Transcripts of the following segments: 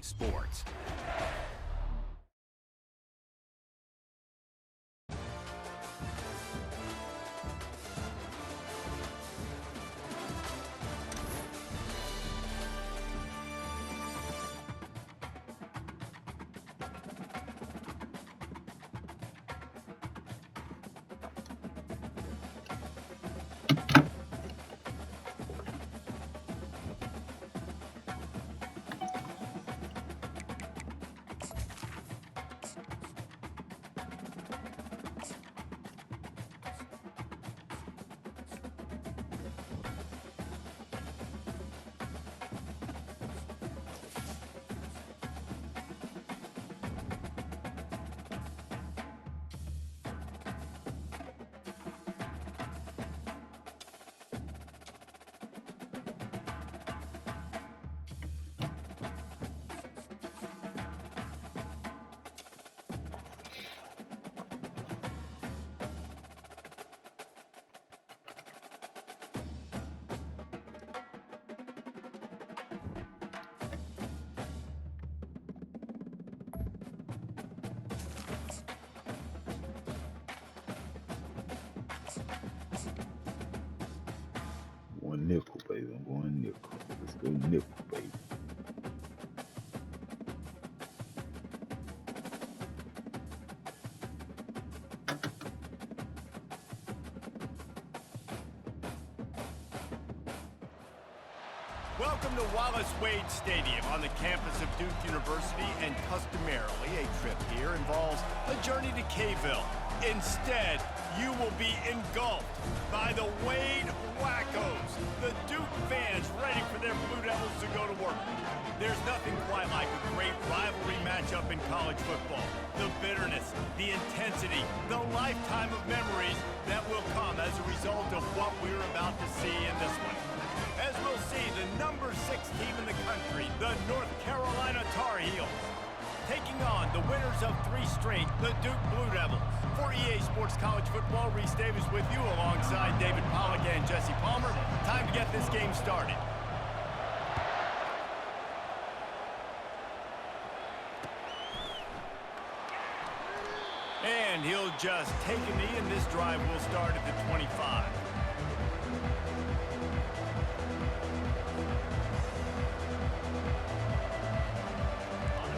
sports. One nickel, baby. I'm going nickel. Let's go nickel, baby. Welcome to Wallace Wade Stadium on the campus of Duke University, and customarily a trip here involves a journey to K-ville. Instead, you will be engulfed by the Wade Wackos, the Duke fans ready for their Blue Devils to go to work. There's nothing quite like a great rivalry matchup in college football. The bitterness, the intensity, the lifetime of memories that will come as a result of what we're about to see in this one. As we'll see, the number 6 team in the country, the North Carolina Tar Heels, taking on the winners of 3 straight, the Duke Blue Devils. For EA Sports College Football, Reese Davis with you alongside David Pollack and Jesse Palmer. Time to get this game started. And he'll just take a knee, and this drive will start at the 25.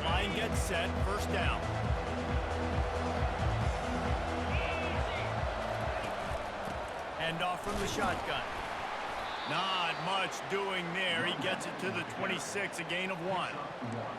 Line gets set, first down. Hand off from the shotgun. Not much doing there. He gets it to the 26, a gain of 1.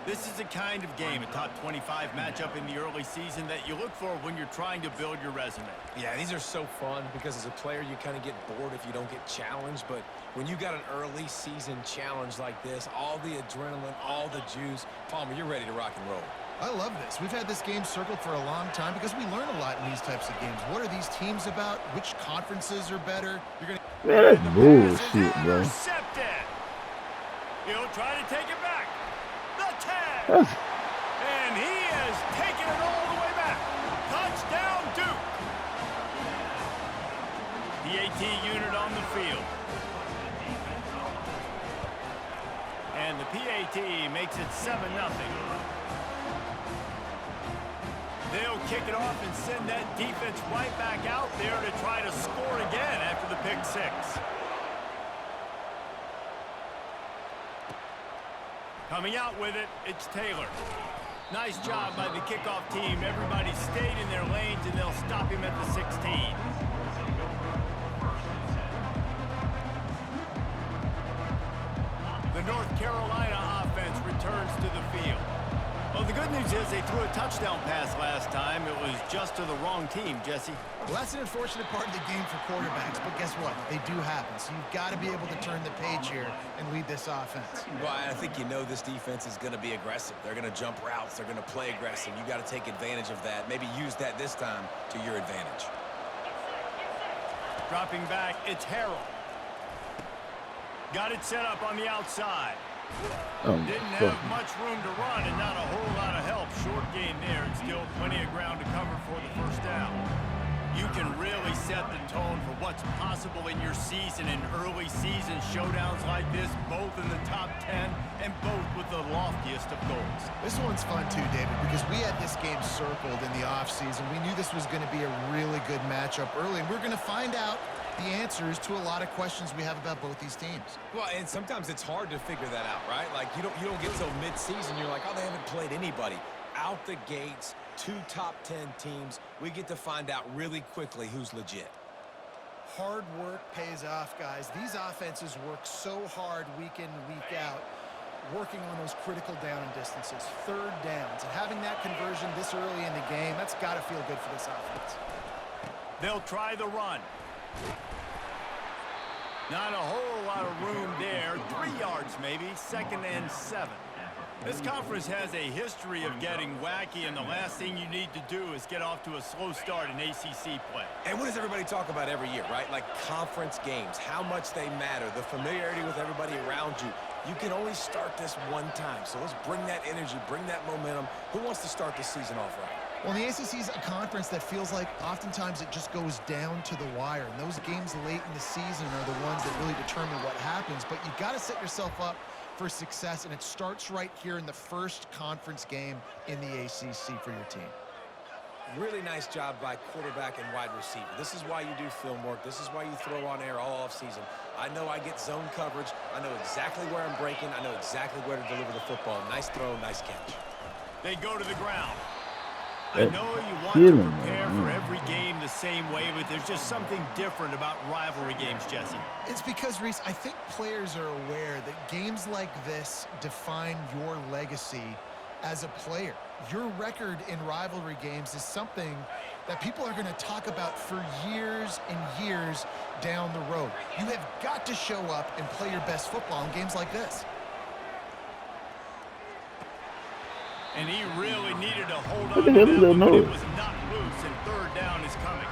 This is the kind of game, a top 25 matchup in the early season, that you look for when you're trying to build your resume. Yeah, these are so fun because as a player, you kind of get bored if you don't get challenged. But when you got an early season challenge like this, all the adrenaline, all the juice, Palmer, you're ready to rock and roll. I love this. We've had this game circled for a long time because we learn a lot in these types of games. What are these teams about? Which conferences are better? You're gonna Man, that's bullshit, bro. Intercepted. He'll try to take it back. The 10. And he has taken it all the way back. Touchdown, Duke. PAT unit on the field. And the PAT makes it 7-0. They'll kick it off and send that defense right back out there to try to score again after the pick 6. Coming out with it, it's Taylor. Nice job by the kickoff team. Everybody stayed in their lanes, and they'll stop him at the 16. The North Carolina offense returns to the field. Well, the good news is they threw a touchdown pass last time. It was just to the wrong team, Jesse. Well, that's an unfortunate part of the game for quarterbacks, but guess what? They do happen, so you've got to be able to turn the page here and lead this offense. Well, I think you know this defense is going to be aggressive. They're going to jump routes. They're going to play aggressive. You got to take advantage of that. Maybe use that this time to your advantage. Dropping back, it's Harrell. Got it set up on the outside. Didn't have much room to run and not a whole lot of help. Short gain there, and still plenty of ground to cover for the first down. You can really set the tone for what's possible in your season in early season showdowns like this, both in the top 10 and both with the loftiest of goals. This one's fun too, David, because we had this game circled in the offseason. We knew this was going to be a really good matchup early, and we're going to find out the answers to a lot of questions we have about both these teams. Well, and sometimes it's hard to figure that out, right? Like, you don't get till mid-season, you're like, oh, they haven't played anybody. Out the gates, 2 top 10 teams, we get to find out really quickly who's legit. Hard work pays off, guys. These offenses work so hard week in and week out, working on those critical down distances, third downs, and having that conversion this early in the game, that's got to feel good for this offense. They'll try the run. Not a whole lot of room there. 3 yards maybe, 2nd and 7. This conference has a history of getting wacky, and the last thing you need to do is get off to a slow start in ACC play. And what does everybody talk about every year, right? Like conference games, how much they matter, the familiarity with everybody around you. You can only start this one time, so let's bring that energy, bring that momentum. Who wants to start the season off right? Well, the ACC is a conference that feels like oftentimes it just goes down to the wire. And those games late in the season are the ones that really determine what happens. But you got to set yourself up for success, and it starts right here in the first conference game in the ACC for your team. Really nice job by quarterback and wide receiver. This is why you do film work. This is why you throw on air all offseason. I know I get zone coverage. I know exactly where I'm breaking. I know exactly where to deliver the football. Nice throw, nice catch. They go to the ground. I know you want to prepare for every game the same way, but there's just something different about rivalry games, Jesse. It's because, Reese, I think players are aware that games like this define your legacy as a player. Your record in rivalry games is something that people are going to talk about for years and years down the road. You have got to show up and play your best football in games like this. And he really needed to hold on to that one, but it was not loose, and 3rd down is coming.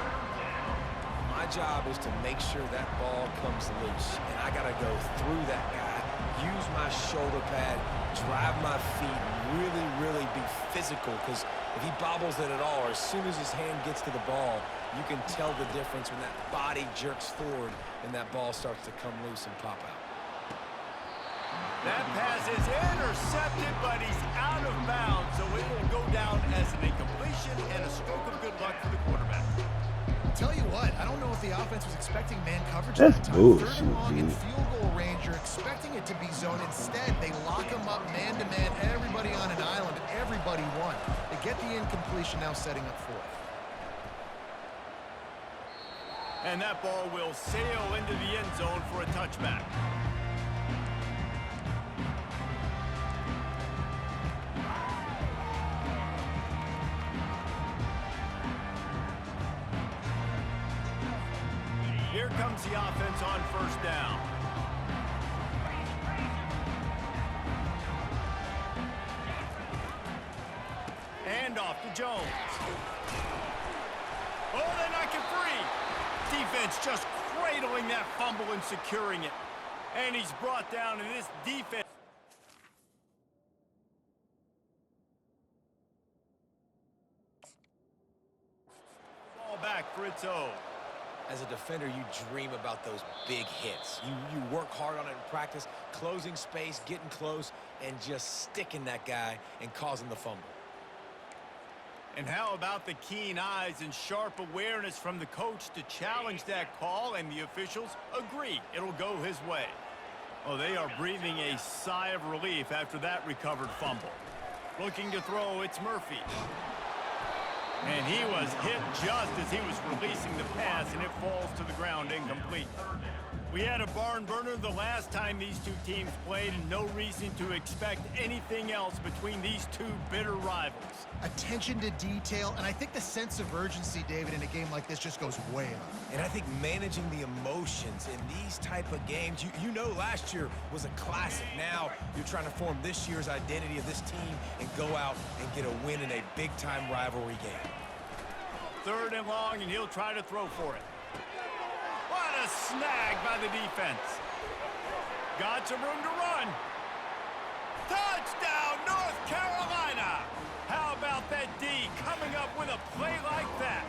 My job is to make sure that ball comes loose, and I got to go through that guy, use my shoulder pad, drive my feet, really be physical, because if he bobbles it at all, or as soon as his hand gets to the ball, you can tell the difference when that body jerks forward and that ball starts to come loose and pop out. That pass is intercepted, but he's out of bounds, so it will go down as an incompletion and a stroke of good luck for the quarterback. Tell you what, I don't know if the offense was expecting man coverage That's that time. bullshit, 3rd and long in dude. field goal range, you're expecting it to be zone. Instead, they lock them up man-to-man, everybody on an island, and everybody won. They get the incompletion, now setting up 4th. And that ball will sail into the end zone for a touchback. Here comes the offense on 1st down. Hand off to Jones. Oh, they knock it free. Defense just cradling that fumble and securing it. And he's brought down in this defense. Ball back for its own. As a defender, you dream about those big hits. You work hard on it in practice, closing space, getting close, and just sticking that guy and causing the fumble. And how about the keen eyes and sharp awareness from the coach to challenge that call, and the officials agree it'll go his way. Oh, they are breathing a sigh of relief after that recovered fumble. Looking to throw, it's Murphy. And he was hit just as he was releasing the pass, and it falls to the ground incomplete. We had a barn burner the last time these two teams played, and no reason to expect anything else between these two bitter rivals. Attention to detail, and I think the sense of urgency, David, in a game like this just goes way up. And I think managing the emotions in these type of games, you know last year was a classic. Now you're trying to form this year's identity of this team and go out and get a win in a big-time rivalry game. 3rd and long, and he'll try to throw for it. What a snag by the defense. Got some room to run. Touchdown, North Carolina. How about that D coming up with a play like that?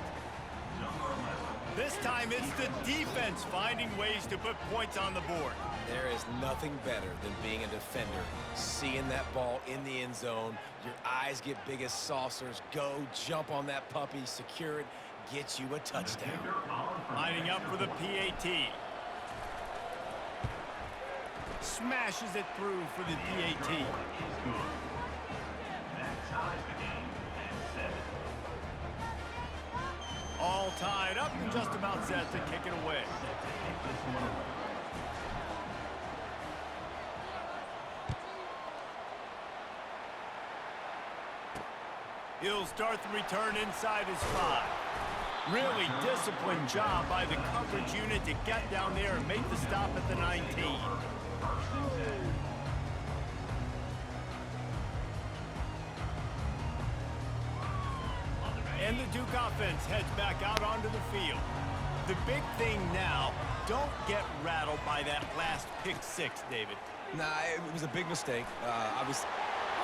This time it's the defense finding ways to put points on the board. There is nothing better than being a defender, seeing that ball in the end zone, your eyes get big as saucers, go jump on that puppy, secure it, get you a touchdown. Lining up for the PAT. Smashes it through for the PAT. All tied up and just about set to kick it away. He'll start the return inside his 5. Really disciplined job by the coverage unit to get down there and make the stop at the 19. And the Duke offense heads back out onto the field. The big thing now, don't get rattled by that last pick 6, David. Nah, it was a big mistake. I was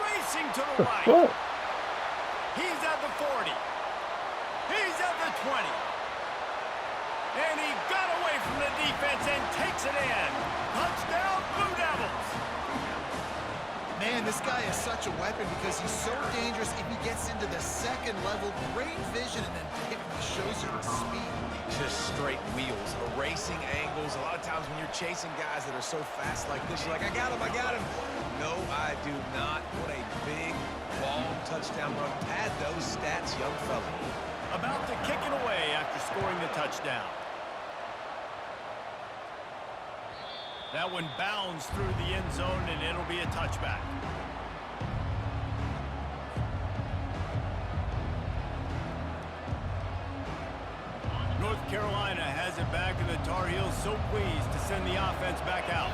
racing to the right. He's at the 40. He's at the 20. And he got away from the defense and takes it in. Touchdown, Blue Devils. Man, this guy is such a weapon because he's so dangerous if he gets into the second level. Great vision, and then David shows you the speed. just straight wheels, erasing angles. A lot of times when you're chasing guys that are so fast like this, you're like, I got him, I got him. No, I do not. What a big, long touchdown run. Pad those stats, young fella. About to kick it away after scoring the touchdown. That one bounds through the end zone, and it'll be a touchback. North Carolina has it back, and the Tar Heels so pleased to send the offense back out.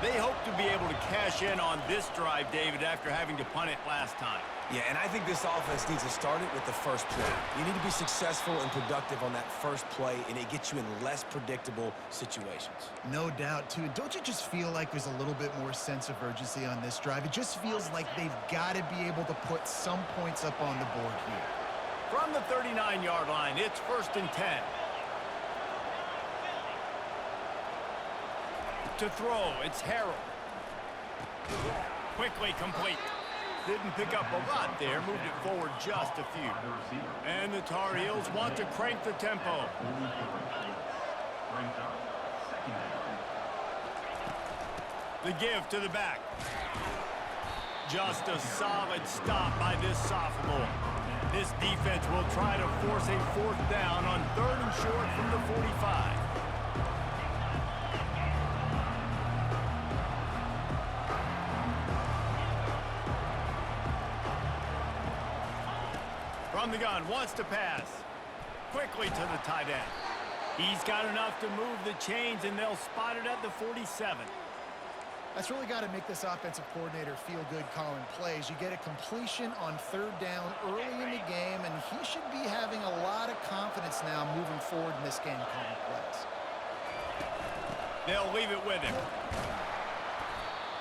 They hope to be able to cash in on this drive, David, after having to punt it last time. Yeah, and I think this offense needs to start it with the first play. You need to be successful and productive on that first play, and it gets you in less predictable situations. No doubt, too. Don't you just feel like there's a little bit more sense of urgency on this drive? It just feels like they've got to be able to put some points up on the board here. From the 39-yard line, it's 1st and 10. To throw, it's Harrell. Quickly complete. Didn't pick up a lot there, moved it forward just a few. And the Tar Heels want to crank the tempo. The give to the back. Just a solid stop by this sophomore. This defense will try to force a 4th down on 3rd and short from the 45. From the gun, wants to pass. Quickly to the tight end. He's got enough to move the chains, and they'll spot it at the 47. That's really got to make this offensive coordinator feel good calling plays. You get a completion on 3rd down early in the game, and he should be having a lot of confidence now moving forward in this game calling plays. They'll leave it with him.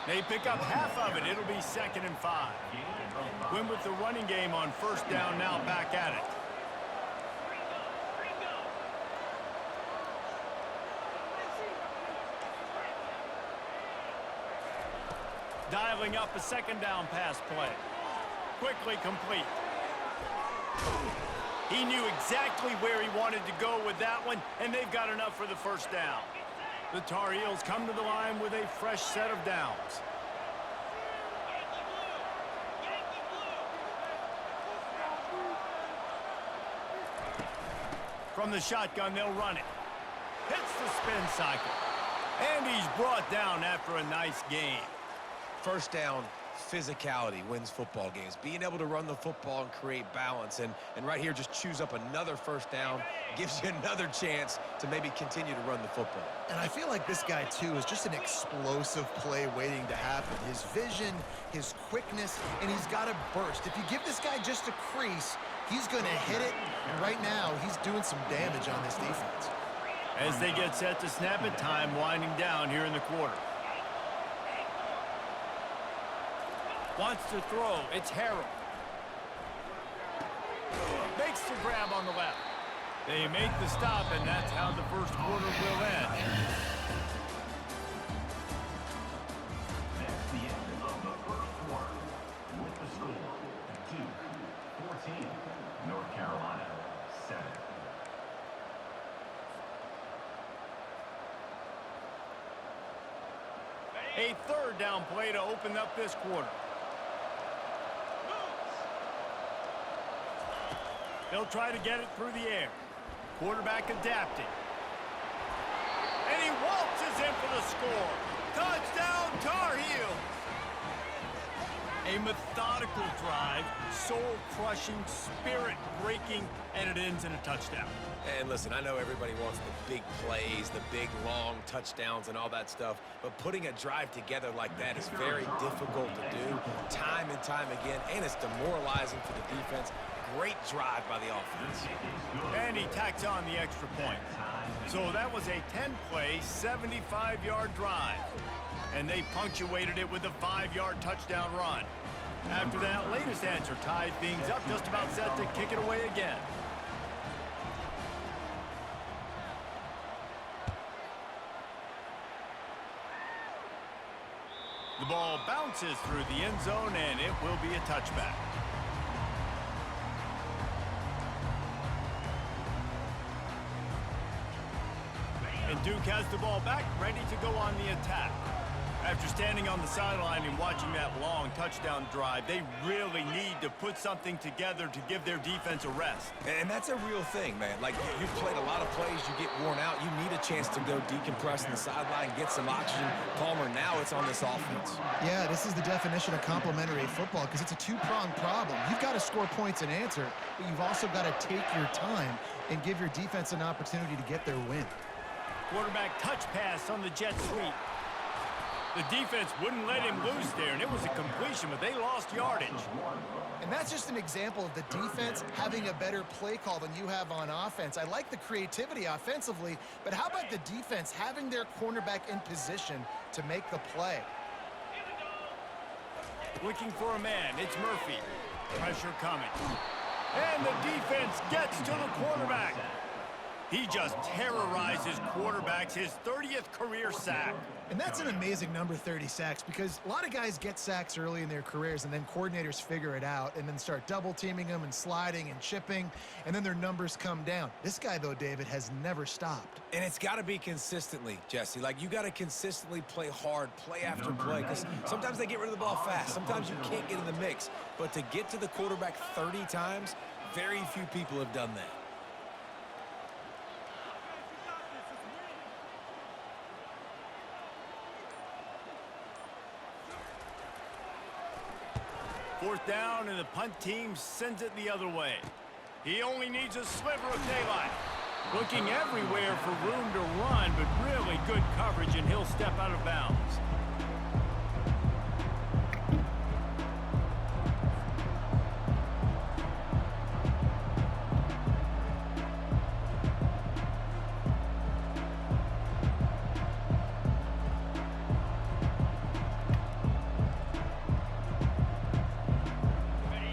They pick up half of it. It'll be 2nd and 5. Win with the running game on 1st down, now back at it. Dialing up a 2nd down pass play. Quickly complete. He knew exactly where he wanted to go with that one, and they've got enough for the 1st down. The Tar Heels come to the line with a fresh set of downs. From the shotgun, they'll run it. Hits the spin cycle. And he's brought down after a nice game. 1st down, physicality wins football games. Being able to run the football and create balance. And right here, just choose up another 1st down. Gives you another chance to maybe continue to run the football. And I feel like this guy, too, is just an explosive play waiting to happen. His vision, his quickness, and he's got to burst. If you give this guy just a crease, he's going to hit it. And right now, he's doing some damage on this defense. As they get set to snap it, time winding down here in the quarter. Wants to throw. It's Harrell. Makes the grab on the left. They make the stop, and that's how the first quarter will end. That's the end of the first quarter. With the score, Duke 14, North Carolina 7. A third down play to open up this quarter. They'll try to get it through the air. Quarterback adapting. And he waltzes in for the score. Touchdown, Tar Heels! A methodical drive, soul-crushing, spirit-breaking, and it ends in a touchdown. And listen, I know everybody wants the big plays, the big, long touchdowns and all that stuff, but putting a drive together like that is very difficult to do time and time again, and it's demoralizing for the defense. Great drive by the offense. And he tacks on the extra point. So that was a 10-play, 75-yard drive. And they punctuated it with a 5-yard touchdown run. After that latest answer tied things up, just about set to kick it away again. The ball bounces through the end zone, and it will be a touchback. And Duke has the ball back, ready to go on the attack. After standing on the sideline and watching that long touchdown drive, they really need to put something together to give their defense a rest. And that's a real thing, man. Like, you played a lot of plays, you get worn out, you need a chance to go decompress in the sideline, get some oxygen. Palmer, now it's on this offense. Yeah, this is the definition of complementary football because it's a two-pronged problem. You've got to score points and answer, but you've also got to take your time and give your defense an opportunity to get their win. Quarterback touch pass on the jet sweep. The defense wouldn't let him loose there, and it was a completion, but they lost yardage. And that's just an example of the defense having a better play call than you have on offense. I like the creativity offensively, but how about the defense having their cornerback in position to make the play? Looking for a man, it's Murphy. Pressure coming. And the defense gets to the quarterback. He just terrorizes quarterbacks, his 30th career sack. And that's an amazing number, 30 sacks, because a lot of guys get sacks early in their careers and then coordinators figure it out and then start double teaming them and sliding and chipping, and then their numbers come down. This guy, though, David, has never stopped. And it's got to be consistently, Jesse. Like, you got to consistently play hard, play after play, because sometimes they get rid of the ball fast. Sometimes you can't get in the mix. But to get to the quarterback 30 times, very few people have done that. Fourth down, and the punt team sends it the other way. He only needs a sliver of daylight. Looking everywhere for room to run, but really good coverage, and he'll step out of bounds.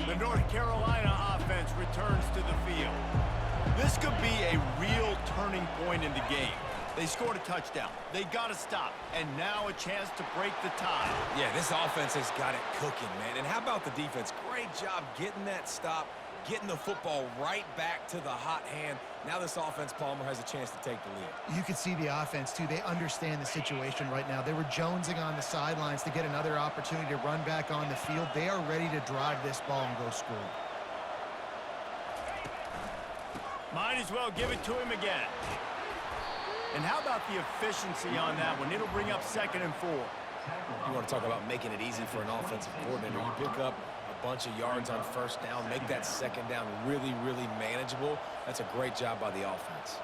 The North Carolina offense returns to the field. This could be a real turning point in the game. They scored a touchdown. They got to stop. And now a chance to break the tie. Yeah, this offense has got it cooking, man. And how about the defense? Great job getting that stop, getting the football right back to the hot hand. Now this offense, Palmer, has a chance to take the lead. You can see the offense, too. They understand the situation right now. They were jonesing on the sidelines to get another opportunity to run back on the field. They are ready to drive this ball and go score. Might as well give it to him again. And how about the efficiency on that one? It'll bring up 2nd and 4. You want to talk about making it easy for an offensive coordinator. You pick up a bunch of yards on first down, make that second down really, really manageable. That's a great job by the offense.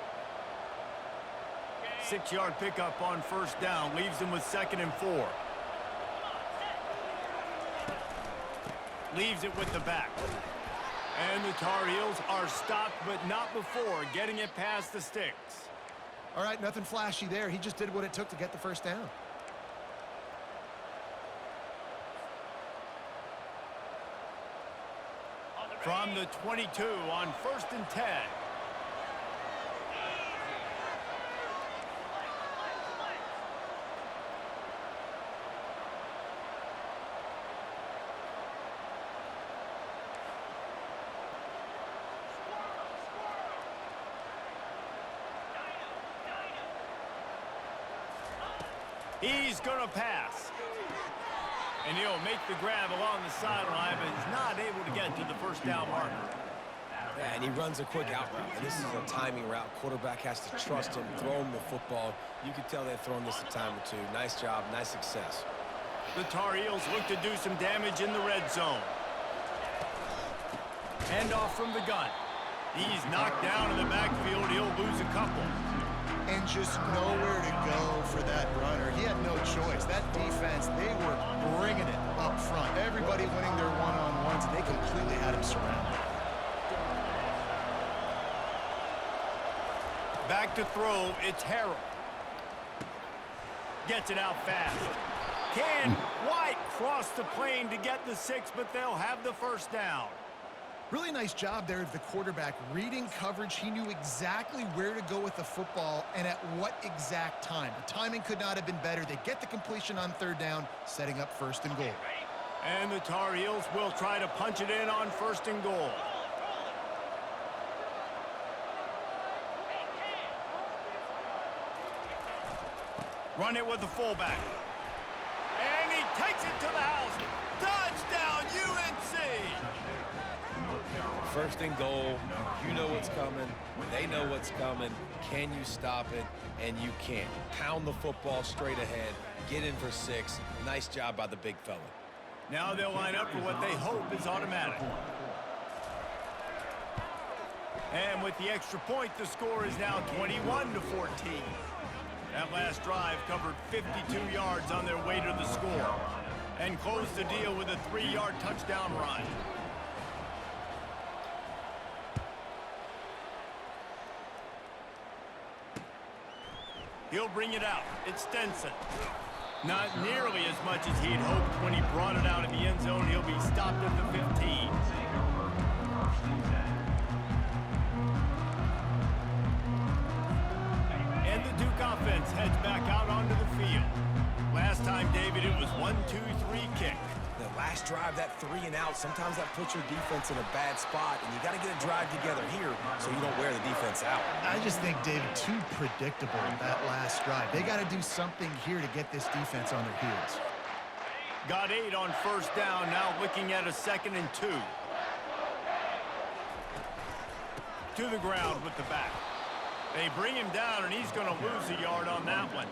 6-yard pickup on first down leaves them with 2nd and 4. Leaves it with the back. And the Tar Heels are stopped, but not before getting it past the sticks. All right, nothing flashy there. He just did what it took to get the first down. From the 22 on 1st and 10. He's going to pass. And he'll make the grab along the sideline, but he's not able to get to the first down marker. Yeah, and he runs a quick out route. And this is a timing route. Quarterback has to trust him, throw him the football. You can tell they've thrown this a time or two. Nice job, nice success. The Tar Heels look to do some damage in the red zone. Hand off from the gun. He's knocked down in the backfield. He'll lose a couple. And just nowhere to go for that runner. He had no choice. That defense, they were bringing it up front. Everybody winning their one-on-ones, and they completely had him surrounded. Back to throw, it's Harrell. Gets it out fast. Can White cross the plane to get the 6, but they'll have the first down. Really nice job there of the quarterback. Reading coverage, he knew exactly where to go with the football and at what exact time. The timing could not have been better. They get the completion on third down, setting up first and goal. And the Tar Heels will try to punch it in on first and goal. Run it with the fullback. And he takes it to the house. Touchdown, UNC! First and goal, you know what's coming, they know what's coming. Can you stop it? And you can't. Pound the football straight ahead, get in for 6. Nice job by the big fella. Now they'll line up for what they hope is automatic. And with the extra point, the score is now 21-14. That last drive covered 52 yards on their way to the score and closed the deal with a 3-yard touchdown run. He'll bring it out. It's Stenson. Not nearly as much as he'd hoped when he brought it out in the end zone. He'll be stopped at the 15. And the Duke offense heads back out onto the field. Last time, David, it was 1-2-3 kick. The last drive, that 3 and out, sometimes that puts your defense in a bad spot, and you got to get a drive together here so you don't wear the defense out. I just think, David, too predictable that last drive. They got to do something here to get this defense on their heels. Got 8 on first down, now looking at a 2nd and 2. To the ground with the back. They bring him down, and he's going to lose a yard on that one.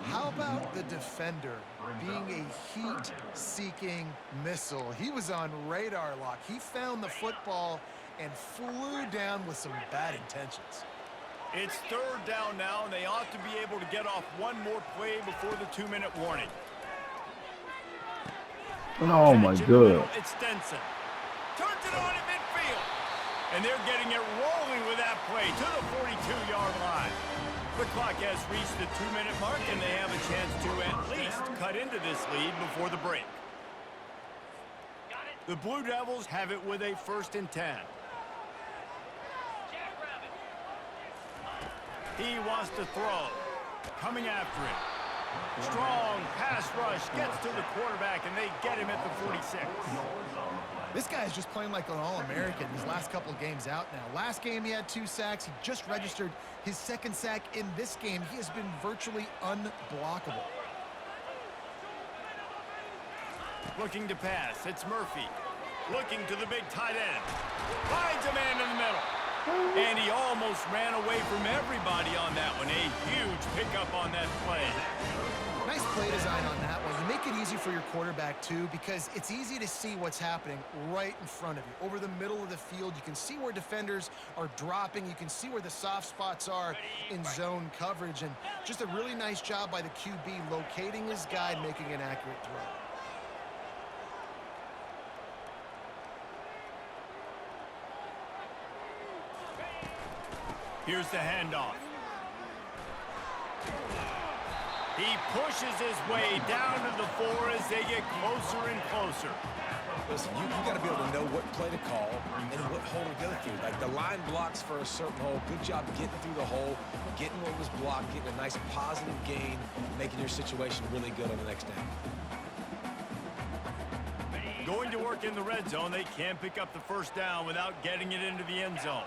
How about the defender being a heat-seeking missile? He was on radar lock. He found the football and flew down with some bad intentions. It's third down now, and they ought to be able to get off one more play before the 2-minute warning. Oh my God. It's Stenson. Turns it on in midfield. And they're getting it rolling with that play to the 42-yard line. The clock has reached the 2-minute mark, and they have a chance to at least cut into this lead before the break. The Blue Devils have it with a 1st and 10. He wants to throw. Coming after him. Strong pass rush gets to the quarterback, and they get him at the 46. This guy is just playing like an All-American these last couple of games out now. Last game, he had 2 sacks. He just registered his 2nd sack in this game. He has been virtually unblockable. Looking to pass. It's Murphy. Looking to the big tight end. Finds a man in the middle. And he almost ran away from everybody on that one. A huge pickup on that play. Nice play design on that one. You make it easy for your quarterback, too, because it's easy to see what's happening right in front of you. Over the middle of the field, you can see where defenders are dropping. You can see where the soft spots are in zone coverage. And just a really nice job by the QB locating his guy and making an accurate throw. Here's the handoff. He pushes his way down to the 4 as they get closer and closer. Listen, you got to be able to know what play to call and what hole to go through. Like the line blocks for a certain hole. Good job getting through the hole, getting what was blocked, getting a nice positive gain, making your situation really good on the next down. Going to work in the red zone, they can't pick up the first down without getting it into the end zone.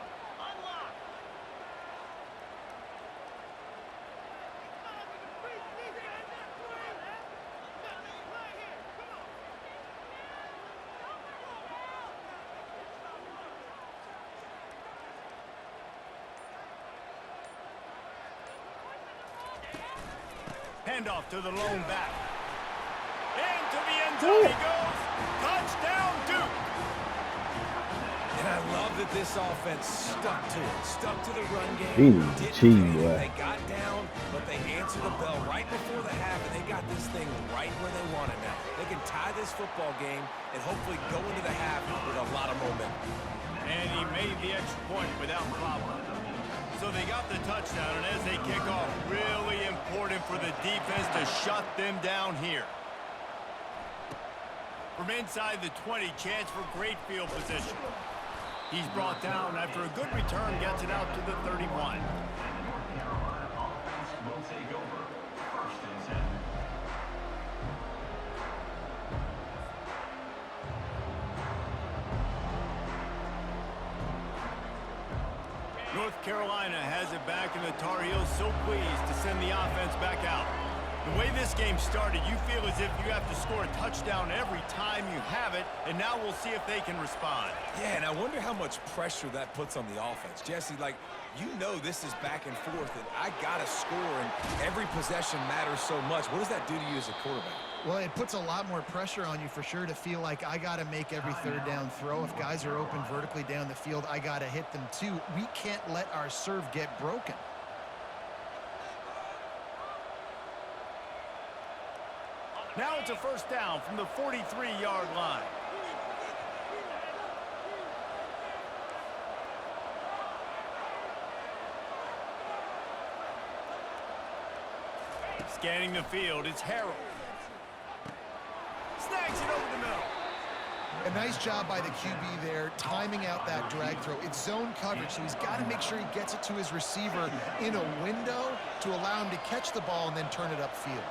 Handoff to the lone back. Into the end zone he goes. Touchdown, Duke. And I love that this offense stuck to it, stuck to the run game. Jesus, Didn't cheese, panic. boy. They got down, but they answered the bell right before the half, and they got this thing right where they want it now. They can tie this football game and hopefully go into the half with a lot of momentum. And he made the extra point without problem. So they got the touchdown, and as they kick off, really important for the defense to shut them down here. From inside the 20, chance for great field position. He's brought down after a good return, gets it out to the 31. And the North Carolina offense will take over. 1st and 10. North Carolina has it back, and the Tar Heels so pleased to send the offense back out. The way this game started, you feel as if you have to score a touchdown every time you have it, and now we'll see if they can respond. Yeah, and I wonder how much pressure that puts on the offense. Jesse, like, you know this is back and forth, and I got to score, and every possession matters so much. What does that do to you as a quarterback? Well, it puts a lot more pressure on you for sure to feel like I got to make every third down throw. If guys are open vertically down the field, I got to hit them too. We can't let our serve get broken. Now it's a first down from the 43-yard line. Scanning the field, it's Harrell. Snags it over the middle. A nice job by the QB there, timing out that drag throw. It's zone coverage, so he's got to make sure he gets it to his receiver in a window to allow him to catch the ball and then turn it upfield.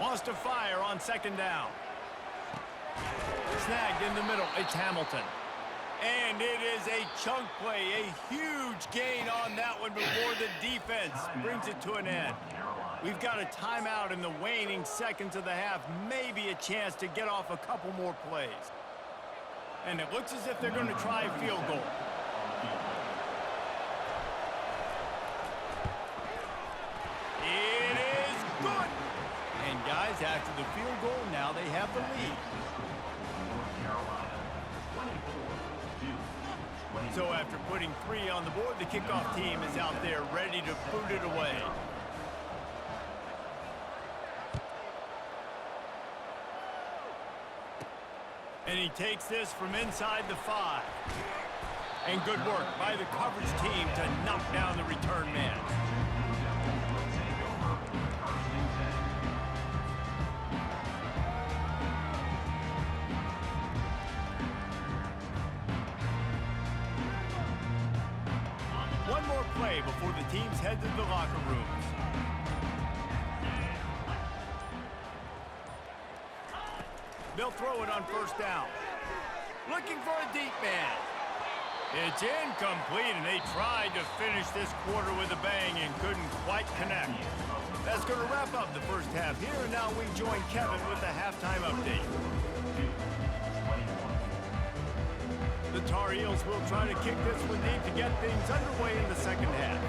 Wants to fire on 2nd down. Snagged in the middle. It's Hamilton. And it is a chunk play. A huge gain on that one before the defense brings it to an end. We've got a timeout in the waning seconds of the half. Maybe a chance to get off a couple more plays. And it looks as if they're going to try a field goal. It is good. And guys, after the field goal, now they have the lead. North Carolina, 24-2. So after putting 3 on the board, the kickoff team is out there ready to boot it away. And he takes this from inside the 5. And good work by the coverage team to knock down the return man. One more play before the teams head to the locker rooms. They'll throw it on 1st down. Looking for a deep man. It's incomplete, and they tried to finish this quarter with a bang and couldn't quite connect. That's going to wrap up the first half here, and now we join Kevin with the halftime update. The Tar Heels will try to kick this one deep to get things underway in the second half.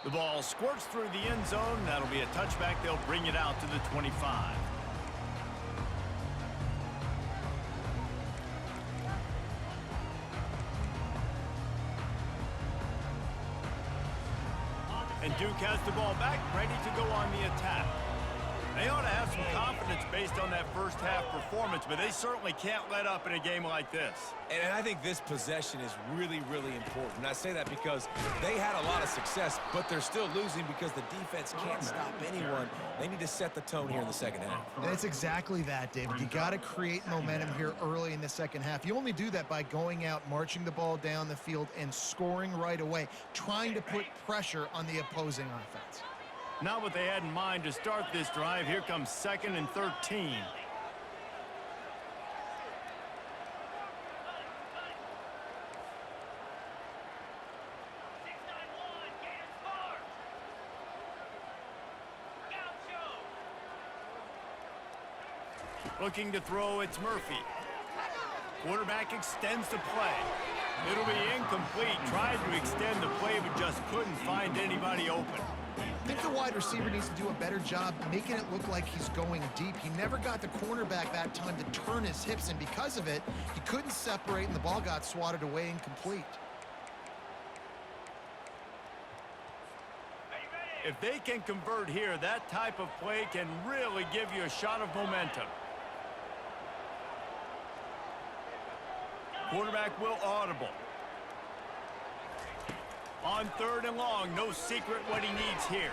The ball squirts through the end zone. That'll be a touchback. They'll bring it out to the 25. And Duke has the ball back, ready to go on the attack. They ought to have some confidence based on that first half performance, but they certainly can't let up in a game like this. And I think this possession is really, really important. And I say that because they had a lot of success, but they're still losing because the defense can't stop anyone. They need to set the tone here in the second half. And it's exactly that, David. You got to create momentum here early in the second half. You only do that by going out, marching the ball down the field, and scoring right away, trying to put pressure on the opposing offense. Not what they had in mind to start this drive. Here comes 2nd and 13. Looking to throw, it's Murphy. Quarterback extends the play. It'll be incomplete. Tried to extend the play, but just couldn't find anybody open. I think the wide receiver needs to do a better job making it look like he's going deep. He never got the cornerback that time to turn his hips, and because of it, he couldn't separate, and the ball got swatted away incomplete. If they can convert here, that type of play can really give you a shot of momentum. Quarterback will audible. On 3rd and long, no secret what he needs here.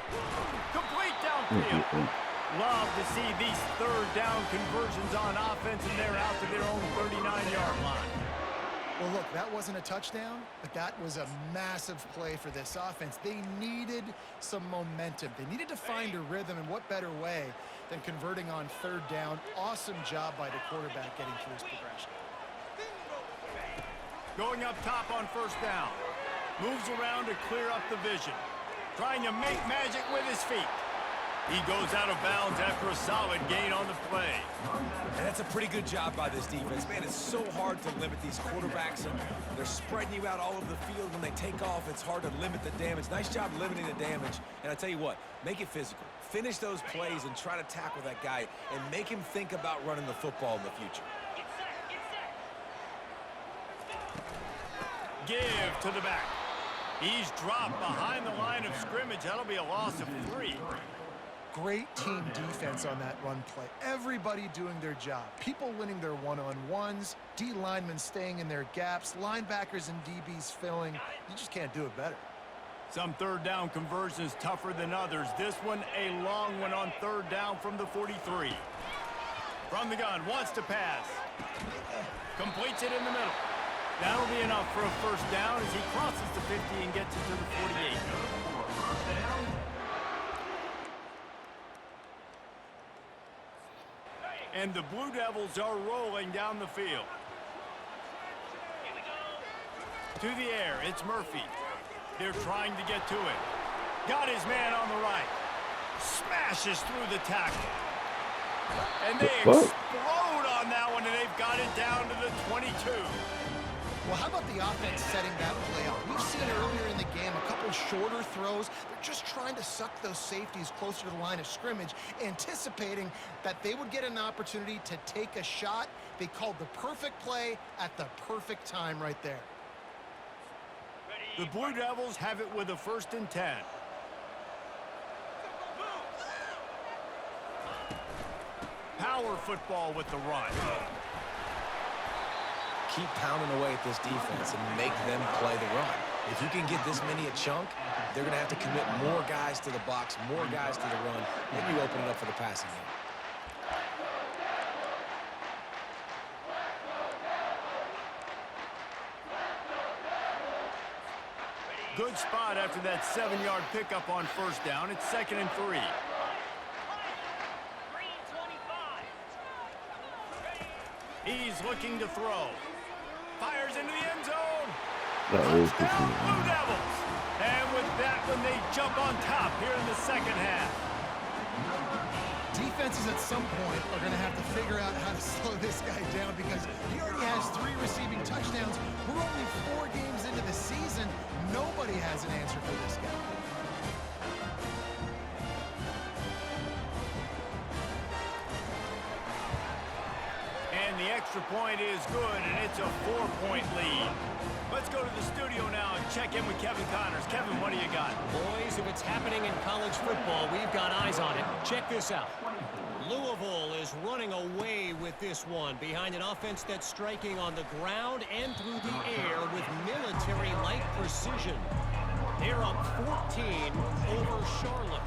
Complete downfield. Love to see these 3rd down conversions on offense, and they're out to their own 39-yard line. Well, look, that wasn't a touchdown, but that was a massive play for this offense. They needed some momentum. They needed to find a rhythm, and what better way than converting on 3rd down. Awesome job by the quarterback getting through his progression. Going up top on 1st down. Moves around to clear up the vision. Trying to make magic with his feet. He goes out of bounds after a solid gain on the play. And that's a pretty good job by this defense. Man, it's so hard to limit these quarterbacks, and they're spreading you out all over the field. When they take off, it's hard to limit the damage. Nice job limiting the damage. And I tell you what, make it physical. Finish those plays and try to tackle that guy and make him think about running the football in the future. Give to the back. He's dropped behind the line of scrimmage. That'll be a loss of 3. Great team defense on that run play. Everybody doing their job. People winning their one-on-ones, D linemen staying in their gaps, linebackers and DBs filling. You just can't do it better. Some 3rd down conversions tougher than others. This one a long one on 3rd down from the 43. From the gun, wants to pass. Completes it in the middle. That'll be enough for a 1st down as he crosses the 50 and gets it to the 48. And the Blue Devils are rolling down the field. To the air, it's Murphy. They're trying to get to it. Got his man on the right. Smashes through the tackle. And they explode on that one, and they've got it down to the 22. Well, how about the offense setting that play up? We've seen earlier in the game a couple shorter throws. They're just trying to suck those safeties closer to the line of scrimmage, anticipating that they would get an opportunity to take a shot. They called the perfect play at the perfect time right there. The Blue Devils have it with a 1st and 10. Power football with the run. Keep pounding away at this defense and make them play the run. If you can get this many a chunk, they're going to have to commit more guys to the box, more guys to the run, then you open it up for the passing game. Good spot after that 7-yard pickup on 1st down. It's 2nd and 3. He's looking to throw. Fires into the end zone. Touchdown, Blue Devils. And with that one, they jump on top here in the 2nd half. Defenses at some point are going to have to figure out how to slow this guy down because he already has 3 receiving touchdowns. We're only 4 games into the season. Nobody has an answer for this guy. And the extra point is good, and it's a 4-point lead. Let's go to the studio now and check in with Kevin Connors. Kevin, what do you got? Boys, if it's happening in college football, we've got eyes on it. Check this out. Louisville is running away with this one behind an offense that's striking on the ground and through the air with military-like precision. They're up 14 over Charlotte.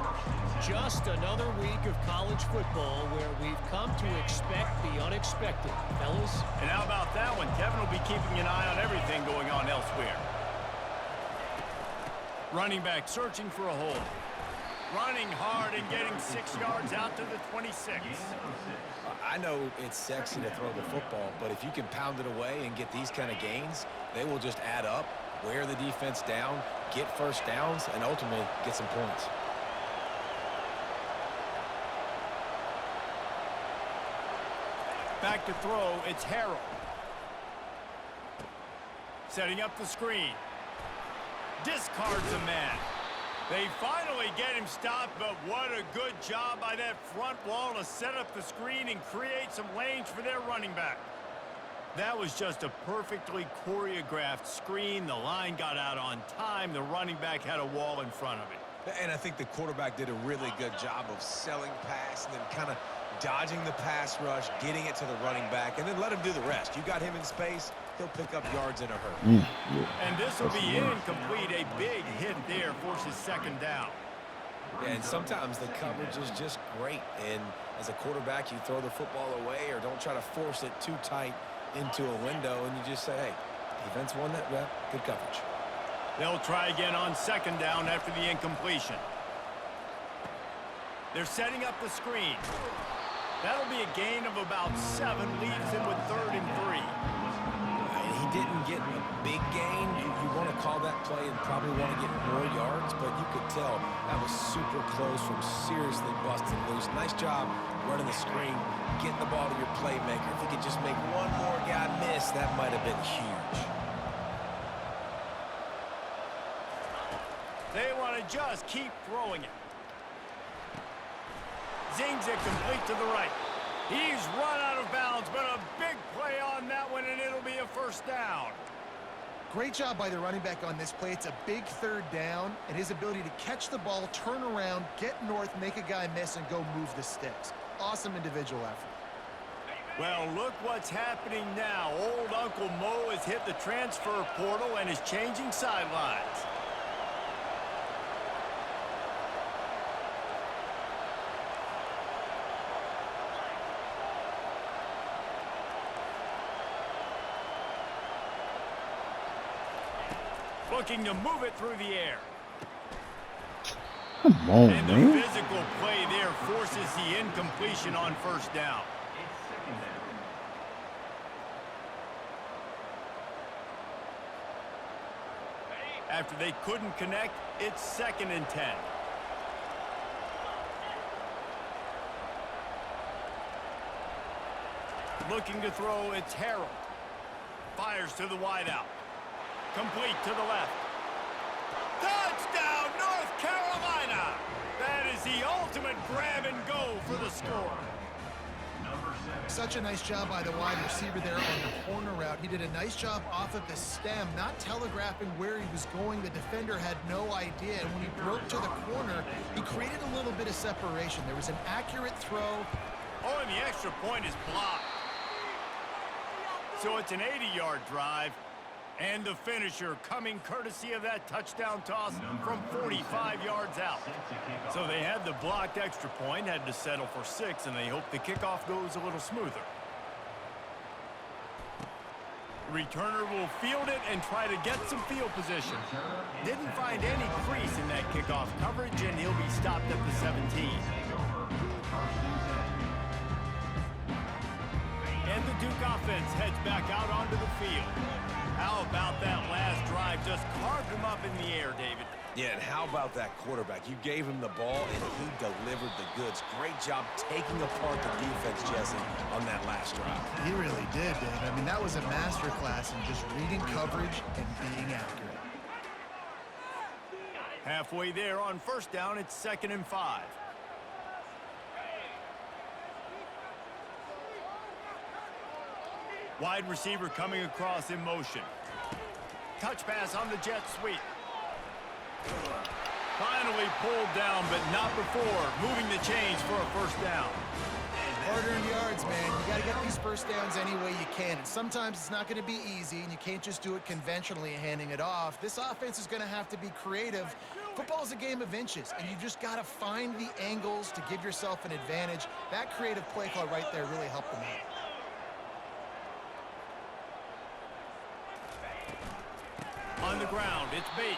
Just another week of college football where we've come to expect the unexpected. Fellas? And how about that one? Kevin will be keeping an eye on everything going on elsewhere. Running back searching for a hole. Running hard and getting 6 yards out to the 26. I know it's sexy to throw the football, but if you can pound it away and get these kind of gains, they will just add up, wear the defense down, get 1st downs, and ultimately get some points. Back to throw, it's Harrell. Setting up the screen. Discards a man. They finally get him stopped, but what a good job by that front wall to set up the screen and create some lanes for their running back. That was just a perfectly choreographed screen. The line got out on time. The running back had a wall in front of it. And I think the quarterback did a really good job of selling pass and then kind of dodging the pass rush, getting it to the running back, and then let him do the rest. You got him in space, he'll pick up yards in a hurry. And this will be incomplete. A big hit there forces second down. And sometimes the coverage is just great. And as a quarterback, you throw the football away or don't try to force it too tight into a window, and you just say, hey, defense won that rep, good coverage. They'll try again on second down after the incompletion. They're setting up the screen. That'll be a gain of about 7, leaves him with 3rd and 3. And he didn't get a big gain. You want to call that play and probably want to get more yards, but you could tell that was super close from seriously busting loose. Nice job running the screen, getting the ball to your playmaker. If he could just make one more guy miss, that might have been huge. They want to just keep throwing it. Zings it complete to the right. He's run out of bounds, but a big play on that one, and it'll be a first down. Great job by the running back on this play. It's a big 3rd down, and his ability to catch the ball, turn around, get north, make a guy miss, and go move the sticks. Awesome individual effort. Well, look what's happening now. Old Uncle Mo has hit the transfer portal and is changing sidelines. Looking to move it through the air. Come on, And man. the physical play there forces the incompletion on first down. After they couldn't connect, it's 2nd and 10. Looking to throw, it's Harrell. Fires to the wideout. Complete to the left. Touchdown, North Carolina! That is the ultimate grab and go for the score. Such a nice job by the wide receiver there on the corner route. He did a nice job off of the stem, not telegraphing where he was going. The defender had no idea. And when he broke to the corner, he created a little bit of separation. There was an accurate throw. Oh, and the extra point is blocked. So it's an 80-yard drive. And the finisher coming courtesy of that touchdown toss from 45 yards out. So they had the blocked extra point, had to settle for 6, and they hope the kickoff goes a little smoother. Returner will field it and try to get some field position. Didn't find any crease in that kickoff coverage, and he'll be stopped at the 17. And the Duke offense heads back out onto the field. How about that last drive? Just carved him up in the air, David. Yeah, and how about that quarterback? You gave him the ball, and he delivered the goods. Great job taking apart the defense, Jesse, on that last drive. He really did, Dave. I mean, that was a masterclass in just reading coverage and being accurate. Halfway there on first down, it's 2nd and 5. Wide receiver coming across in motion. Touch pass on the jet sweep. Finally pulled down, but not before moving the chains for a first down. Hard-earned yards, man. You got to get these first downs any way you can. And sometimes it's not going to be easy, and you can't just do it conventionally handing it off. This offense is going to have to be creative. Football is a game of inches, and you just got to find the angles to give yourself an advantage. That creative play call right there really helped them out. On the ground, it's Bates.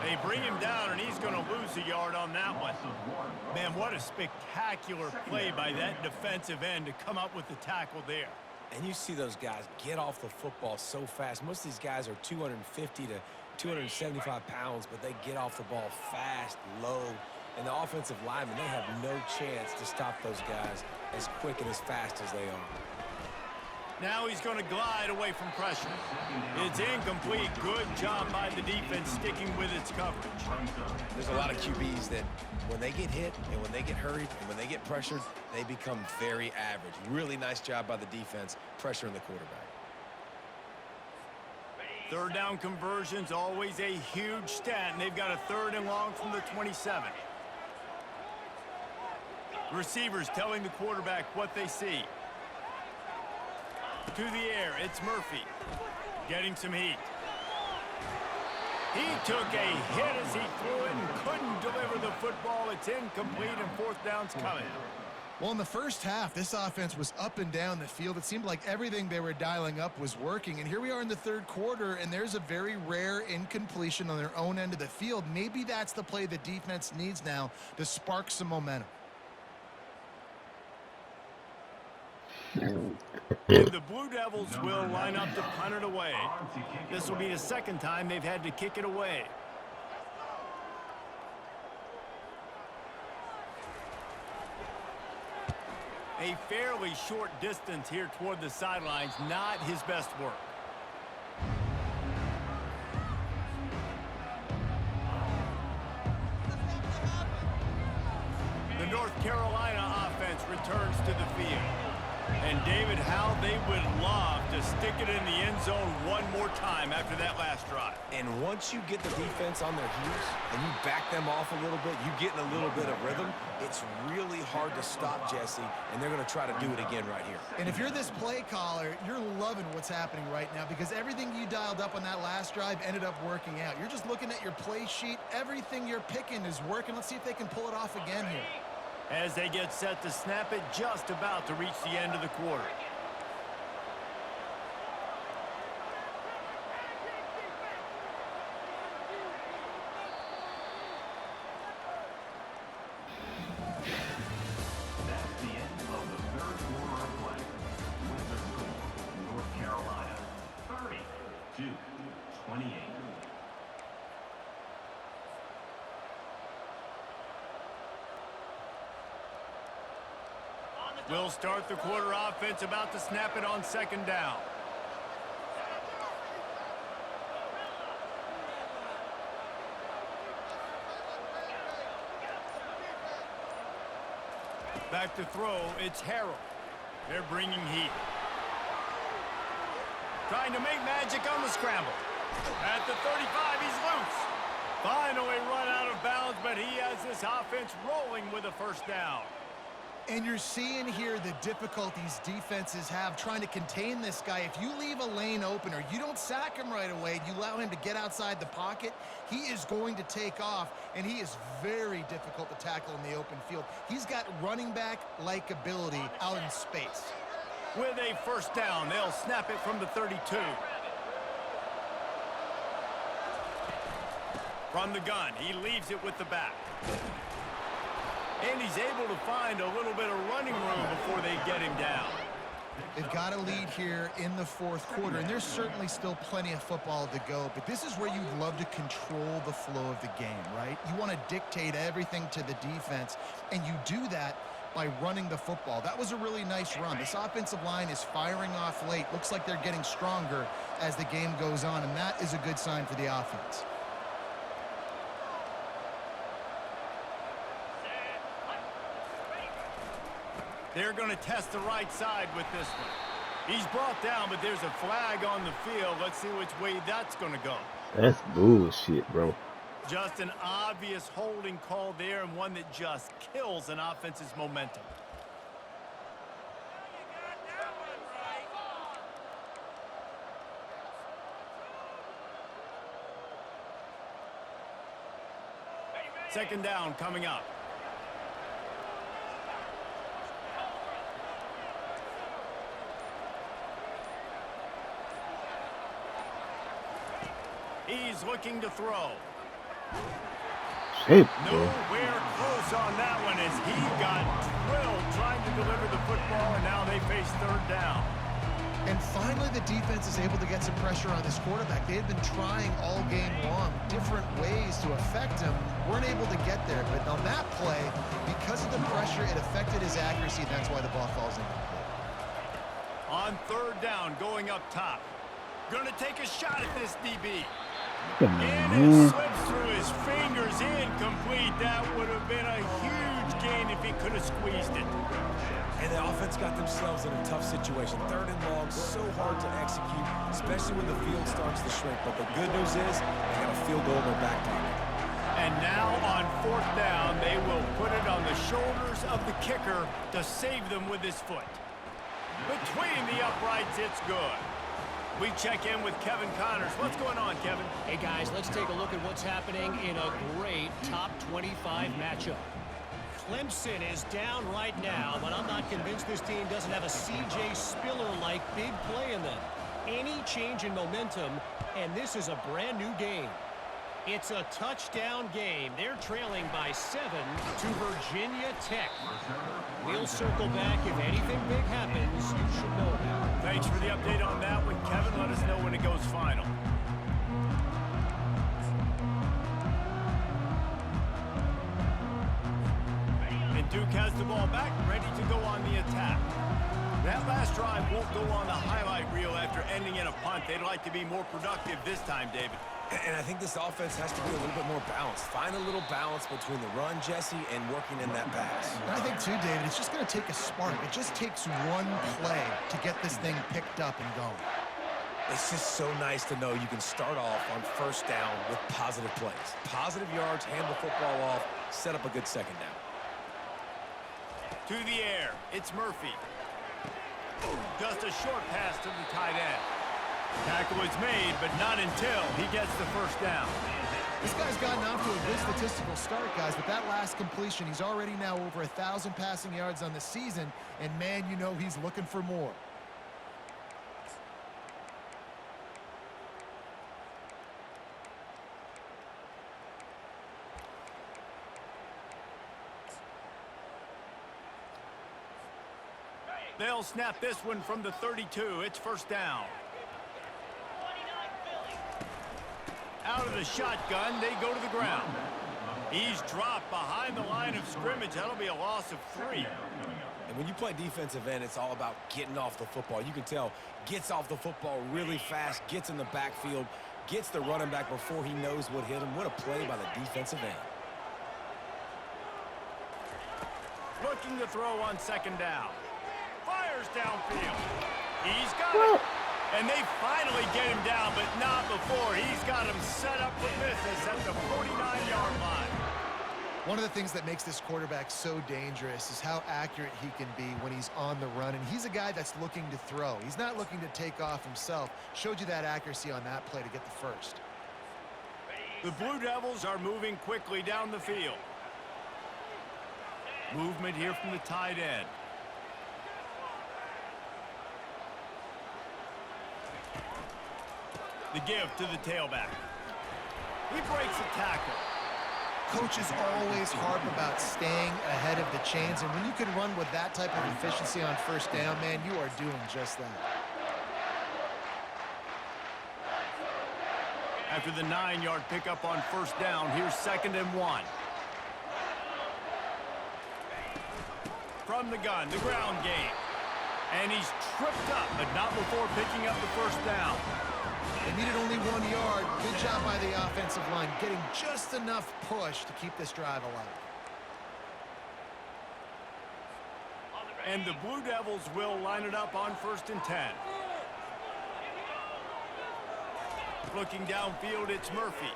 They bring him down, and he's going to lose a yard on that one. Man, what a spectacular play by that defensive end to come up with the tackle there. And you see those guys get off the football so fast. Most of these guys are 250 to 275 pounds, but they get off the ball fast, low. And the offensive linemen, they have no chance to stop those guys as quick and as fast as they are. Now he's going to glide away from pressure. It's incomplete. Good job by the defense sticking with its coverage. There's a lot of QBs that when they get hit and when they get hurried and when they get pressured, they become very average. Really nice job by the defense pressuring the quarterback. Third down conversion's always a huge stat, and they've got a 3rd and long from the 27. Receivers telling the quarterback what they see. To the air, it's Murphy. Getting some heat. He took a hit as he threw it and couldn't deliver the football. It's incomplete, and 4th down's coming. Well, in the first half, this offense was up and down the field. It seemed like everything they were dialing up was working. And here we are in the 3rd quarter, and there's a very rare incompletion on their own end of the field. Maybe that's the play the defense needs now to spark some momentum. And the Blue Devils will line up to punt it away. This will be the 2nd time they've had to kick it away. A fairly short distance here toward the sidelines, not his best work. The North Carolina offense returns to the field. And David, how they would love to stick it in the end zone one more time after that last drive. And once you get the defense on their heels and you back them off a little bit, you get in a little bit of rhythm, it's really hard to stop Jesse, and they're going to try to do it again right here. And if you're this play caller, you're loving what's happening right now because everything you dialed up on that last drive ended up working out. You're just looking at your play sheet. Everything you're picking is working. Let's see if they can pull it off again here. As they get set to snap it, just about to reach the end of the quarter. That's the end of the 3rd quarter of play. With the score, North Carolina 30, Duke 28. We'll start the quarter offense, about to snap it on 2nd down. Back to throw, it's Harrell. They're bringing heat. Trying to make magic on the scramble. At the 35, he's loose. Finally run out of bounds, but he has this offense rolling with a 1st down. And you're seeing here the difficulties defenses have trying to contain this guy. If you leave a lane open or you don't sack him right away, you allow him to get outside the pocket, he is going to take off, and he is very difficult to tackle in the open field. He's got running back-like ability out in space. With a 1st down, they'll snap it from the 32. From the gun, he leaves it with the back. And he's able to find a little bit of running room before they get him down. They've got a lead here in the 4th quarter, and there's certainly still plenty of football to go, but this is where you'd love to control the flow of the game, right? You want to dictate everything to the defense, and you do that by running the football. That was a really nice run. This offensive line is firing off late. Looks like they're getting stronger as the game goes on, and that is a good sign for the offense. They're going to test the right side with this one. He's brought down, but there's a flag on the field. Let's see which way that's going to go. That's bullshit, bro. Just an obvious holding call there, and one that just kills an offense's momentum. Second down coming up. He's looking to throw. Shit, bro. Nowhere close on that one as he got drilled trying to deliver the football, and now they face 3rd down. And finally, the defense is able to get some pressure on this quarterback. They had been trying all game long different ways to affect him. Weren't able to get there, but on that play, because of the pressure, it affected his accuracy, and that's why the ball falls incomplete. On third down, going up top. Gonna take a shot at this DB. Come on, And it man. slips through his fingers, incomplete. That would have been a huge gain if he could have squeezed it. And the offense got themselves in a tough situation. Third and long, so hard to execute, especially when the field starts to shrink. But the good news is they got a field goal in their back pocket. And now on fourth down, they will put it on the shoulders of the kicker to save them with his foot. Between the uprights, it's good. We check in with Kevin Connors. What's going on, Kevin? Hey, guys, let's take a look at what's happening in a great top 25 matchup. Clemson is down right now, but I'm not convinced this team doesn't have a C.J. Spiller-like big play in them. Any change in momentum, and this is a brand-new game. It's a touchdown game. They're trailing by 7 to Virginia Tech. We'll circle back. If anything big happens, you should know about it. Thanks for the update on that one, Kevin. Let us know when it goes final. And Duke has the ball back, ready to go on the attack. That last drive won't go on the highlight reel after ending in a punt. They'd like to be more productive this time, David. And I think this offense has to be a little bit more balanced. Find a little balance between the run, Jesse, and working in that pass. And I think, too, David, it's just going to take a spark. It just takes one play to get this thing picked up and going. It's just so nice to know you can start off on first down with positive plays. Positive yards, hand the football off, set up a good second down. To the air, it's Murphy. Just a short pass to the tight end. Tackle is made, but not until he gets the first down. This guy's gotten off to a good statistical start, guys. With that last completion, he's already now over 1,000 passing yards on the season, and, man, you know he's looking for more. They'll snap this one from the 32. It's first down. Out of the shotgun, they go to the ground. He's dropped behind the line of scrimmage. That'll be a loss of 3. And when you play defensive end, it's all about getting off the football. You can tell, gets off the football really fast, gets in the backfield, gets the running back before he knows what hit him. What a play by the defensive end. Looking to throw on second down. Fires downfield. He's got it. And they finally get him down, but not before. He's got him set up for business at the 49-yard line. One of the things that makes this quarterback so dangerous is how accurate he can be when he's on the run. And he's a guy that's looking to throw. He's not looking to take off himself. Showed you that accuracy on that play to get the first. The Blue Devils are moving quickly down the field. Movement here from the tight end. The give to the tailback. He breaks a tackle. Coaches always harp about staying ahead of the chains, and when you can run with that type of efficiency on first down, man, you are doing just that. After the 9-yard pickup on first down, here's 2nd and 1. From the gun, the ground game. And he's tripped up, but not before picking up the first down. They needed only 1 yard. Good job by the offensive line, getting just enough push to keep this drive alive. And the Blue Devils will line it up on 1st and 10. Looking downfield, it's Murphy.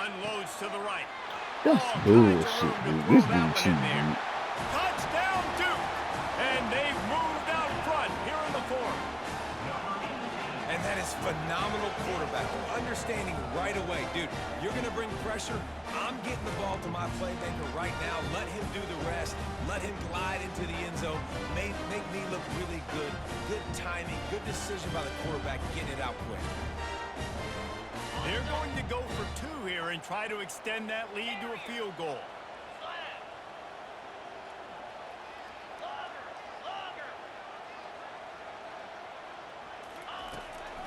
Unloads to the right. That's All kinds of bullshit, room to dude. throw This that dude one in there. cheating. Touchdown, Duke! And they've moved out front here in the 4th. And that is phenomenal quarterbacking. Understanding right away, dude, you're going to bring pressure. I'm getting the ball to my playmaker right now. Let him do the rest. Let him glide into the end zone. Make me look really good. Good timing, good decision by the quarterback, getting it out quick. They're going to go for 2 here and try to extend that lead to a field goal.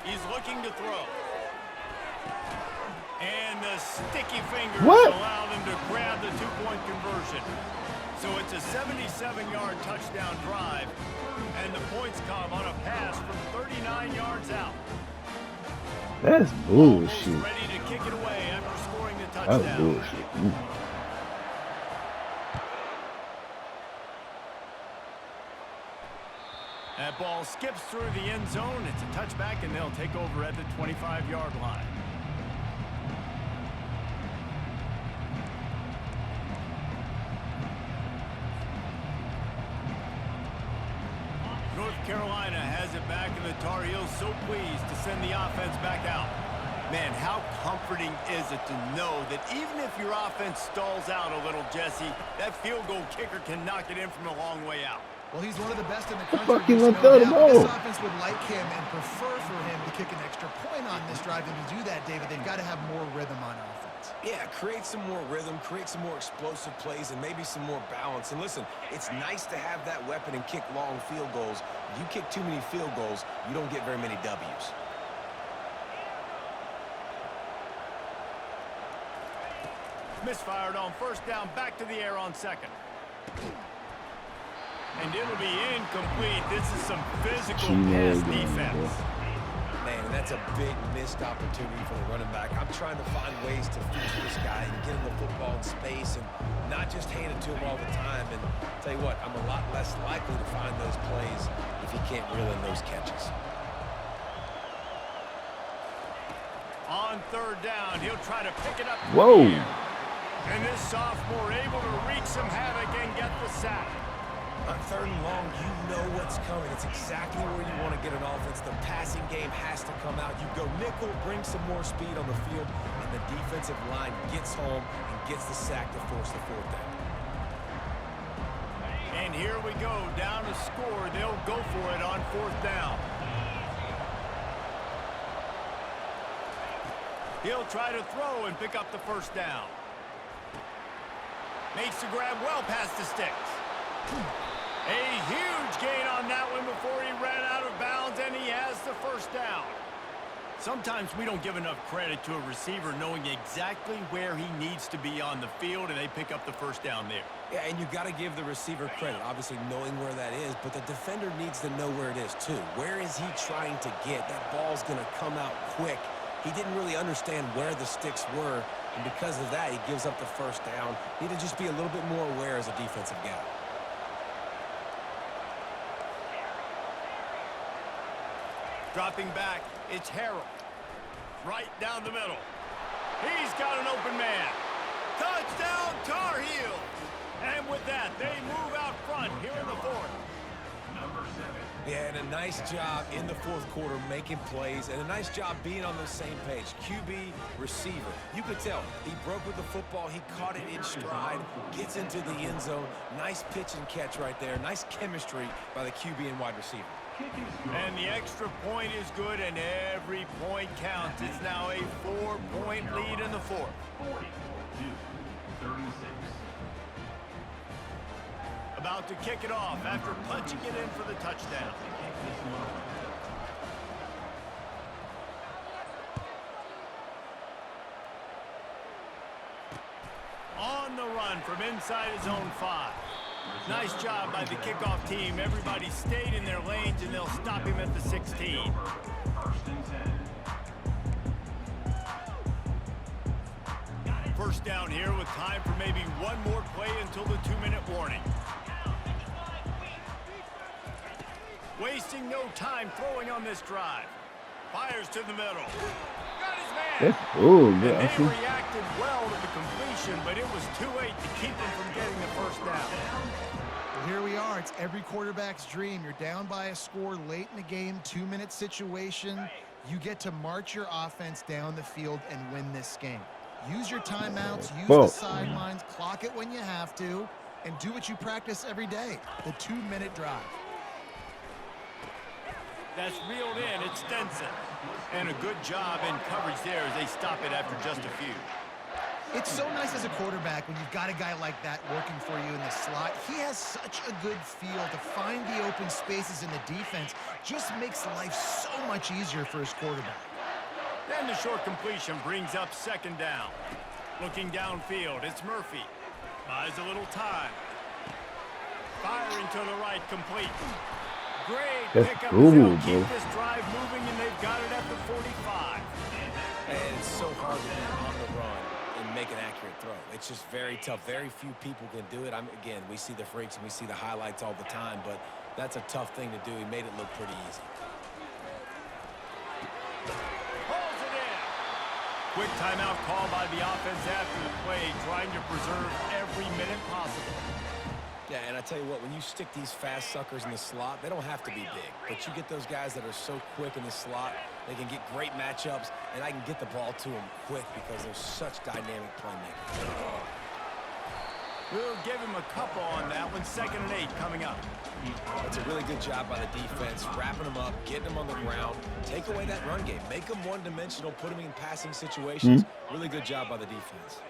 He's looking to throw. And the sticky fingers allow them to grab the 2-point conversion. So it's a 77-yard touchdown drive, and the points come on a pass from 39 yards out. That's bullshit. Almost ready to kick it away after scoring the That's touchdown. bullshit. Ooh. That ball skips through the end zone. It's a touchback, and they'll take over at the 25-yard line. North Carolina has it back, and the Tar Heels so pleased to send the offense back out. Man, how comforting is it to know that even if your offense stalls out a little, Jesse, that field goal kicker can knock it in from a long way out. Well, he's one of the best in the country. Fucking there's went through the doubt. This ball. offense would like him and prefer for him to kick an extra point on this drive. And to do that, David, they've got to have more rhythm on offense. Yeah, create some more rhythm, create some more explosive plays, and maybe some more balance. And listen, it's nice to have that weapon and kick long field goals. You kick too many field goals, you don't get very many W's. Misfired on first down, back to the air on second. And it'll be incomplete. This is some physical pass defense. Man, that's a big missed opportunity for the running back. I'm trying to find ways to feature this guy and get him the football in space and not just hand it to him all the time. And tell you what, I'm a lot less likely to find those plays if he can't reel in those catches. On third down, he'll try to pick it up. Whoa. And this sophomore able to wreak some havoc and get the sack. On third and long, you know what's coming. It's exactly where you want to get an offense. The passing game has to come out. You go nickel, bring some more speed on the field, and the defensive line gets home and gets the sack to force the fourth down. And here we go, down to score. They'll go for it on fourth down. He'll try to throw and pick up the first down. Makes the grab well past the sticks. A huge gain on that one before he ran out of bounds, and he has the first down. Sometimes we don't give enough credit to a receiver knowing exactly where he needs to be on the field, and they pick up the first down there. Yeah, and you got to give the receiver credit, obviously knowing where that is, but the defender needs to know where it is too. Where is he trying to get? That ball's going to come out quick. He didn't really understand where the sticks were, and because of that, he gives up the first down. Need to just be a little bit more aware as a defensive guy. Dropping back, it's Harrell. Right down the middle. He's got an open man. Touchdown, Tar Heels! And with that, they move out front here in the fourth. Yeah, and a nice job in the fourth quarter making plays, and a nice job being on the same page. QB, receiver. You could tell he broke with the football. He caught it in stride, gets into the end zone. Nice pitch and catch right there. Nice chemistry by the QB and wide receiver. And the extra point is good, and every point counts. It's now a 4-point lead in the fourth. 42-36. About to kick it off after punching it in for the touchdown. On the run from inside his own 5. Nice job by the kickoff team. Everybody stayed in their lanes, and they'll stop him at the 16. First down here with time for maybe one more play until the 2-minute warning. Wasting no time throwing on this drive. Fires to the middle. Got his man. Oh, And yeah. they reacted well to the completion, but it was too late to keep him from getting the first down. Well, here we are. It's every quarterback's dream. You're down by a score late in the game, 2-minute situation. You get to march your offense down the field and win this game. Use your timeouts, use the sidelines, clock it when you have to, and do what you practice every day, the 2-minute drive. That's reeled in. It's Stenson. And a good job in coverage there as they stop it after just a few. It's so nice as a quarterback when you've got a guy like that working for you in the slot. He has such a good feel to find the open spaces in the defense. Just makes life so much easier for his quarterback. Then the short completion brings up second down. Looking downfield, it's Murphy. Buys a little time. Firing to the right, complete. Great That's pickup. cool, They'll bro. keep this drive moving, and they've got it at the 45. And it's so hard to be on the run and make an accurate throw. It's just very tough. Very few people can do it. Again, we see the freaks and we see the highlights all the time, but that's a tough thing to do. He made it look pretty easy. Pulls it in. Quick timeout call by the offense after the play, trying to preserve every minute possible. Yeah, and I tell you what, when you stick these fast suckers in the slot, they don't have to be big. But you get those guys that are so quick in the slot, they can get great matchups, and I can get the ball to them quick because they're such dynamic playmakers. We'll give him a couple on that one. 2nd and 8 coming up. That's a really good job by the defense, wrapping them up, getting them on the ground, take away that run game, make them one-dimensional, put them in passing situations. Really good job by the defense.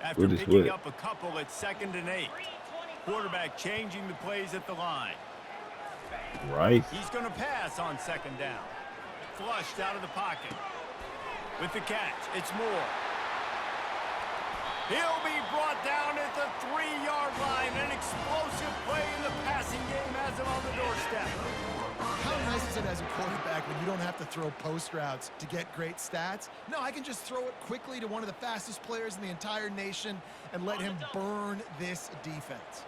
After picking up a couple, it's 2nd and 8. Quarterback changing the plays at the line. Right. He's going to pass on 2nd down. Flushed out of the pocket. With the catch, it's Moore. He'll be brought down at the 3-yard line. An explosive play in the passing game has him on the doorstep. How nice is it as a quarterback when you don't have to throw post routes to get great stats? No, I can just throw it quickly to one of the fastest players in the entire nation and let him burn this defense.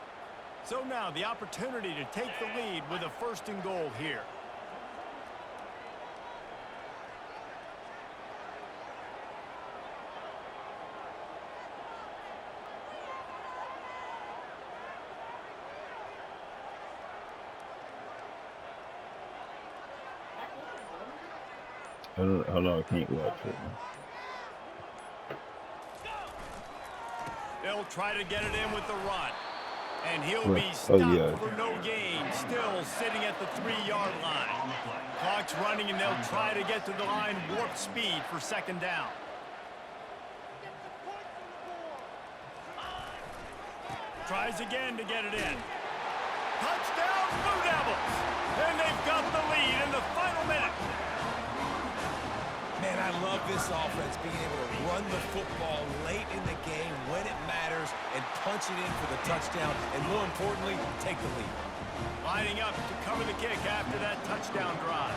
So now the opportunity to take the lead with a 1st and goal here. Hold on, I can't watch it. They'll try to get it in with the run. And he'll Right. be stopped Oh, yeah. for no gain. Still sitting at the 3-yard line. Clock's running, and they'll try to get to the line warp speed for 2nd down. Tries again to get it in. Touchdown, Blue Devils! And they've got the lead in the final minute. Man, I love this offense being able to run the football late in the game when it matters and punch it in for the touchdown, and more importantly, take the lead. Lining up to cover the kick after that touchdown drive.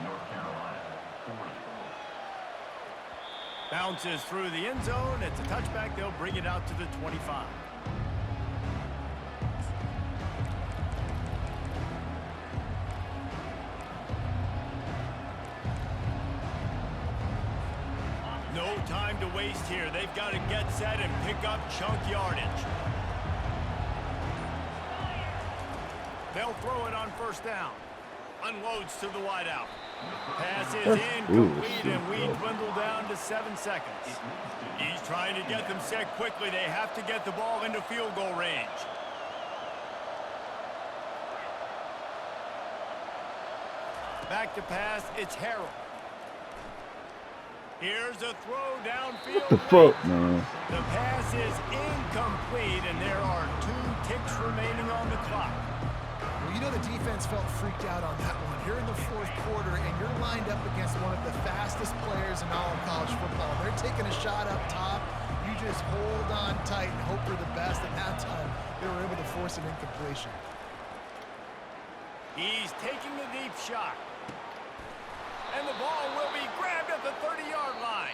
North Carolina, 40. Bounces through the end zone. It's a touchback. They'll bring it out to the 25. No time to waste here. They've got to get set and pick up chunk yardage. They'll throw it on 1st down. Unloads to the wideout. Pass is incomplete, and we dwindle down to 7 seconds. He's trying to get them set quickly. They have to get the ball into field goal range. Back to pass, it's Harrell. Here's a throw downfield. What the fuck, man? The pass is incomplete, and there are 2 ticks remaining on the clock. Well, you know the defense felt freaked out on that one. You're in the 4th quarter, and you're lined up against one of the fastest players in all of college football. They're taking a shot up top. You just hold on tight and hope for the best. At halftime, they were able to force an incompletion. He's taking the deep shot. And the ball will be grabbed at the 30-yard line.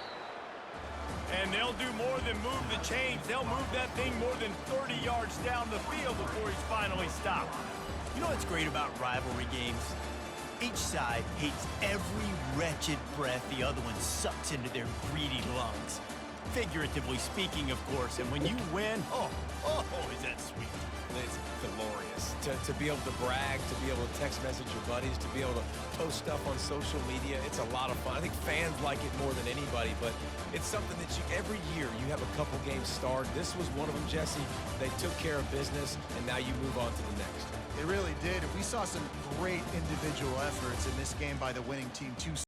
And they'll do more than move the chains. They'll move that thing more than 30 yards down the field before he's finally stopped. You know what's great about rivalry games? Each side hates every wretched breath the other one sucks into their greedy lungs. Figuratively speaking, of course. And when you win, oh, is that sweet. It's glorious. To be able to brag, to be able to text message your buddies, to be able to post stuff on social media, it's a lot of fun. I think fans like it more than anybody, but it's something that every year you have a couple games starred. This was one of them, Jesse. They took care of business, and now you move on to the next. They really did. We saw some great individual efforts in this game by the winning team.